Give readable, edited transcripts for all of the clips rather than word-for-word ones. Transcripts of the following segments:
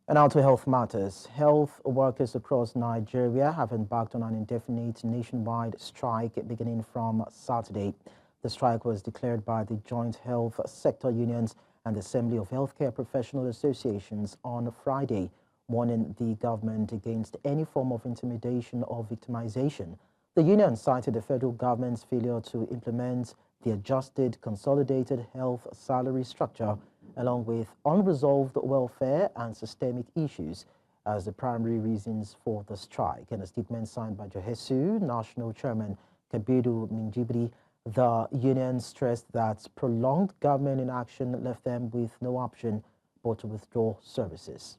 And now to health matters. Health workers across Nigeria have embarked on an indefinite nationwide strike beginning from Saturday. The strike was declared by the joint health sector unions and the Assembly of Healthcare Professional Associations on Friday, warning the government against any form of intimidation or victimization. The union cited the federal government's failure to implement the adjusted Consolidated Health Salary Structure along with unresolved welfare and systemic issues as the primary reasons for the strike. In a statement signed by JOHESU National Chairman Kabiru Minjibri, the union stressed that prolonged government inaction left them with no option but to withdraw services.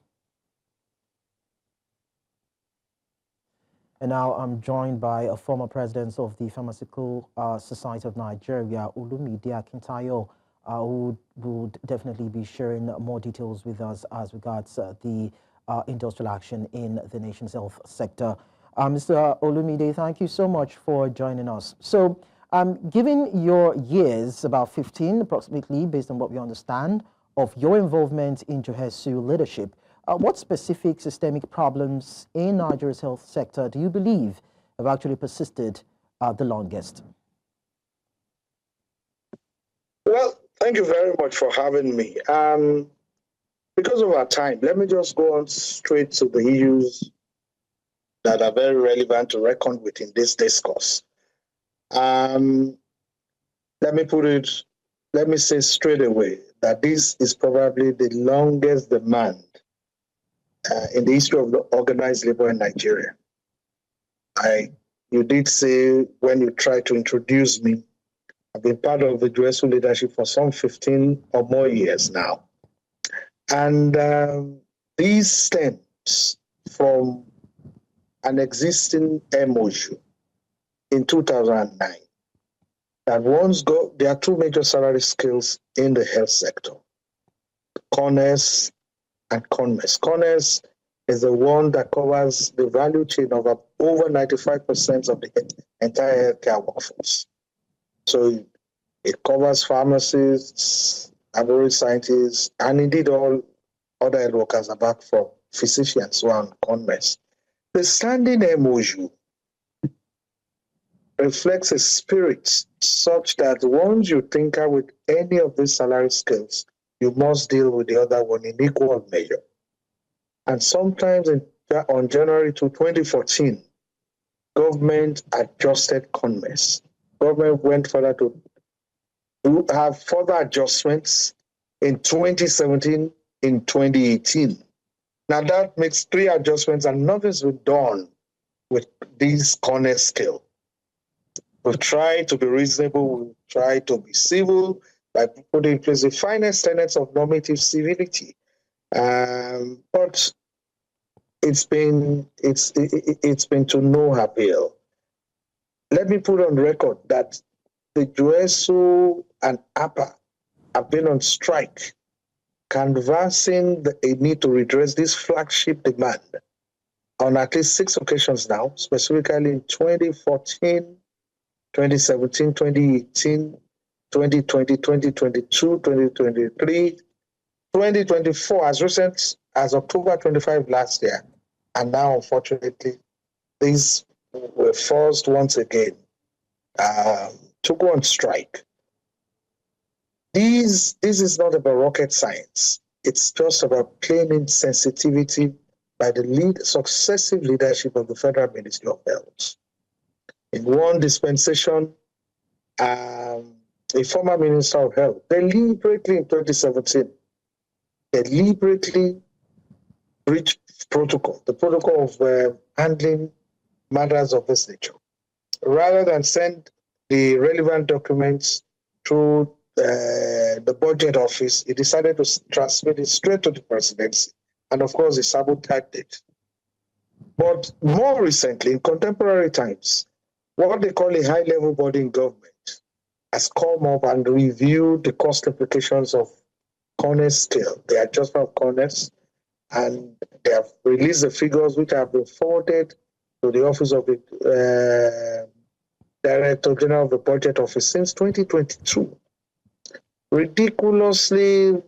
And now I'm joined by a former president of the Pharmaceutical Society of Nigeria, Olumide Akintayo, who would definitely be sharing more details with us as regards the industrial action in the nation's health sector. Mr. Olumide, thank you so much for joining us. So, given your years, about 15 approximately, based on what we understand, of your involvement in JOHESU leadership, what specific systemic problems in Nigeria's health sector do you believe have actually persisted the longest? Well, thank you very much for having me. Because of our time, let me just go on straight to the issues that are very relevant to reckon with in this discourse. Let me say straight away that this is probably the longest demand in the history of the organized labor in Nigeria. You did say when you tried to introduce me, I've been part of the JOHESU leadership for some 15 or more years now. And these stems from an existing MOU in 2009 that there are two major salary scales in the health sector, CONES and CONMES. CONES is the one that covers the value chain of over 95% of the entire healthcare workforce. So it covers pharmacists, laboratory scientists, and indeed all other health workers apart from physicians who are on CONMES. The standing MOU reflects a spirit such that once you tinker with any of these salary scales, you must deal with the other one in equal measure. And sometimes on January 2014, government adjusted CONMES. Government went further to have further adjustments in 2017, in 2018. Now that makes 3 adjustments and nothing's been done with this CONES scale. We've tried to be reasonable, we've tried to be civil by putting in place the finest tenets of normative civility. But it's been to no avail. Let me put on record that the JOHESU and APA have been on strike, canvassing a need to redress this flagship demand on at least 6 occasions now, specifically in 2014, 2017, 2018, 2020, 2022, 2023, 2024, as recent as October 25 last year. And now, unfortunately, these were forced once again to go on strike. This is not about rocket science. It's just about plain insensitivity by the successive leadership of the Federal Ministry of Health. In one dispensation, a former Minister of Health, deliberately in 2017, deliberately breached protocol, the protocol of handling matters of this nature. Rather than send the relevant documents through the budget office, he decided to transmit it straight to the presidency. And of course, he sabotaged it. But more recently, in contemporary times, what they call a high-level body in government has come up and reviewed the cost implications of CONES scale, the adjustment of CONES, and they have released the figures which have been forwarded to the Office of the Director General of the Budget Office since 2022. Ridiculously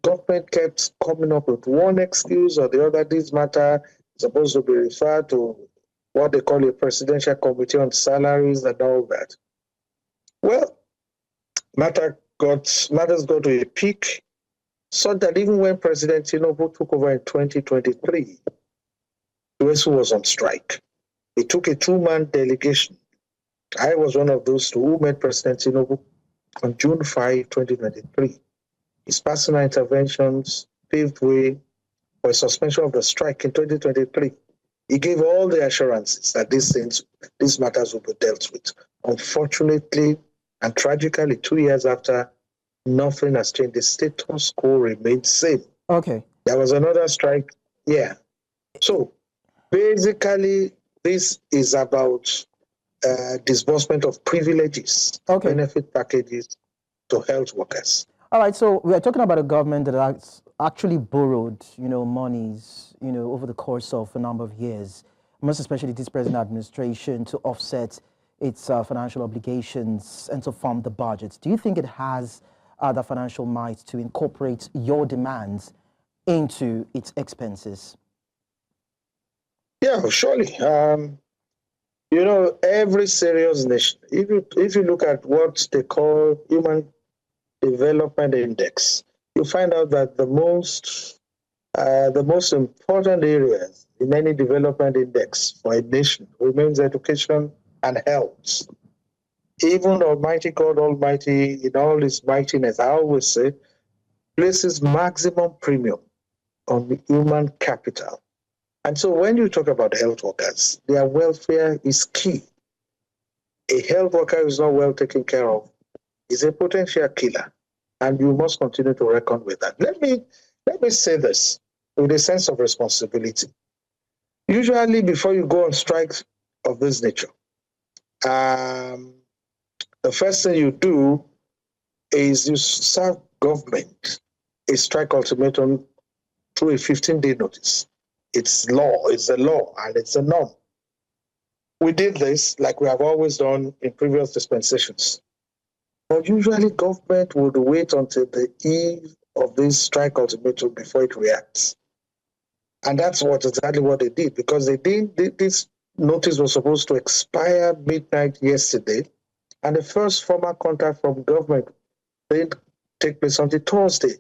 government kept coming up with one excuse or the other. This matter is supposed to be referred to what they call a presidential committee on salaries and all that. Well, matters got to a peak, so that even when President Tinubu took over in 2023, JOHESU was on strike. He took a two-man delegation. I was one of those two who met President Tinubu on June 5, 2023. His personal interventions paved way for a suspension of the strike in 2023. He gave all the assurances that these matters will be dealt with. Unfortunately and tragically, 2 years after, nothing has changed. The status quo remains same. Okay. There was another strike. Yeah. So basically, this is about disbursement of privileges, Okay. benefit packages to health workers. All right, so we are talking about a government that has actually borrowed, monies, over the course of a number of years, most especially this present administration, to offset its financial obligations and to fund the budget. Do you think it has the financial might to incorporate your demands into its expenses? Yeah, surely. Every serious nation, if you look at what they call Human Development Index, you find out that the most important areas in any development index for a nation remains education and health. Even Almighty God Almighty, in all His mightiness, I always say, places maximum premium on the human capital. And so when you talk about health workers, their welfare is key. A health worker who is not well taken care of is a potential killer, and you must continue to reckon with that. Let me say this with a sense of responsibility. Usually, before you go on strikes of this nature, the first thing you do is you serve government a strike ultimatum through a 15-day notice. It's law, it's the law, and it's a norm. We did this like we have always done in previous dispensations. But usually government would wait until the eve of this strike ultimatum before it reacts. And that's exactly what they did, because this notice was supposed to expire midnight yesterday, and the first formal contact from government didn't take place until Thursday.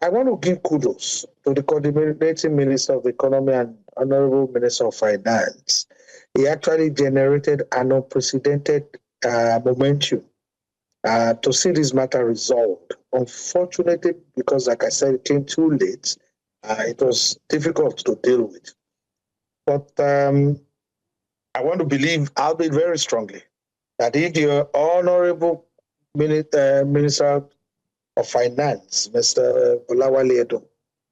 I want to give kudos to the coordinating Minister of Economy and Honorable Minister of Finance. He actually generated an unprecedented momentum to see this matter resolved. Unfortunately, because like I said, it came too late, it was difficult to deal with. But I want to believe, I'll be very strongly, that if your Honorable Minister of Finance, Mr. Olawale Edun,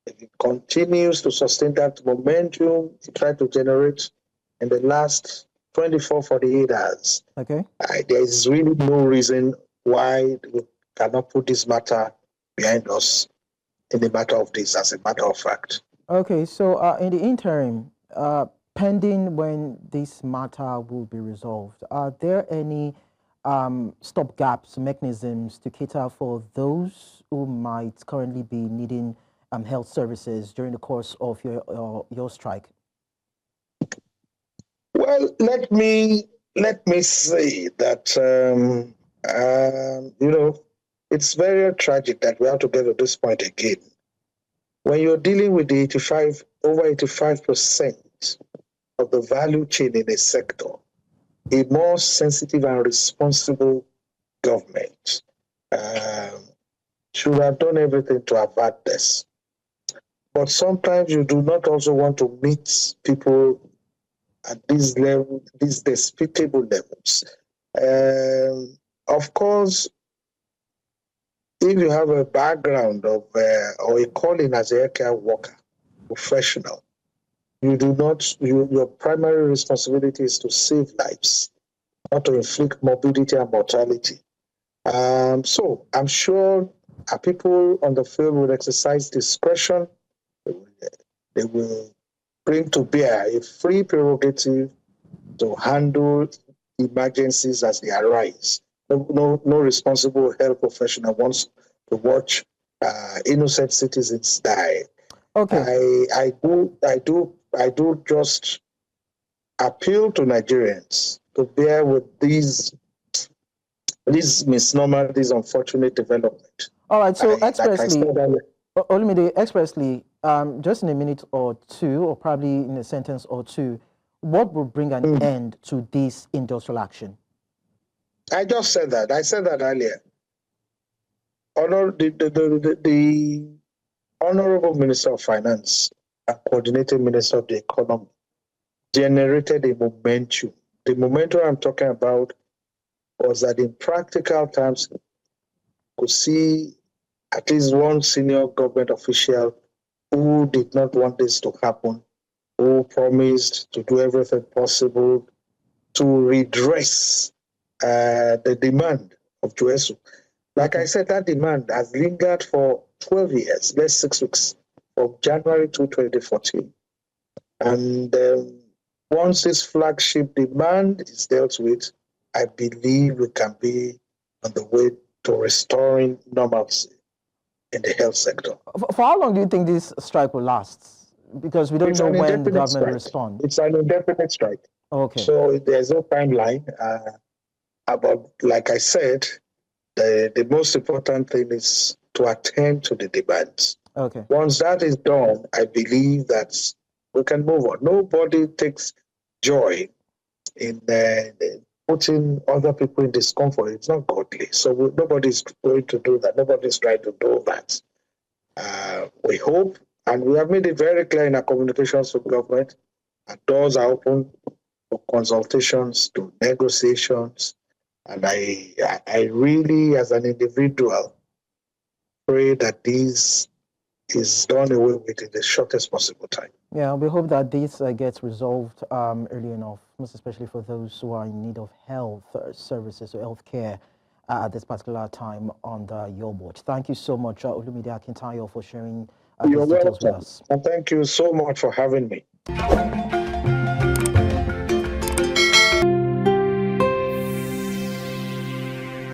if he continues to sustain that momentum he tried to generate in the last 24, 48 hours, Okay. there is really no reason why we cannot put this matter behind us in the matter of this, as a matter of fact. Okay, so in the interim, pending when this matter will be resolved, are there any stopgaps, mechanisms to cater for those who might currently be needing health services during the course of your strike? Well, let me say that it's very tragic that we have to get to this point again. When you're dealing with the over 85% of the value chain in a sector, a more sensitive and responsible government should have done everything to avert this. But sometimes you do not also want to meet people at this level, these despicable levels. Of course, if you have a background of or a calling as a healthcare worker, professional, your primary responsibility is to save lives, not to inflict morbidity and mortality. So I'm sure people on the field will exercise discretion. They will bring to bear a free prerogative to handle emergencies as they arise. No responsible health professional wants to watch innocent citizens die. Okay. I do just appeal to Nigerians to bear with these misnomer, this unfortunate development. All right. So Like I expressly, said earlier, Olumide, expressly, just in a minute or two, or probably in a sentence or two, what will bring an end to this industrial action? I just said that. I said that earlier. The Honorable Minister of Finance and Coordinating Minister of the Economy generated a momentum. The momentum I'm talking about was that in practical terms, could see at least one senior government official who did not want this to happen, who promised to do everything possible to redress the demand of JOHESU. Like I said, that demand has lingered for 12 years, less 6 weeks, from January to 2014. And once this flagship demand is dealt with, I believe we can be on the way to restoring normalcy in the health sector. For how long do you think this strike will last? Because we don't know when the government will respond. It's an indefinite strike. Okay. So there's no timeline. But like I said, the most important thing is to attend to the demands. Okay. Once that is done, I believe that we can move on. Nobody takes joy in putting other people in discomfort. It's not godly. So nobody's going to do that. Nobody's trying to do that. We hope, and we have made it very clear in our communications with government, our doors are open to consultations, to negotiations. And I really, as an individual, pray that this is done away with in the shortest possible time. Yeah, we hope that this gets resolved early enough, most especially for those who are in need of health services or health care at this particular time under your watch. Thank you so much, Olumide Akintayo, for sharing these details with us. And thank you so much for having me.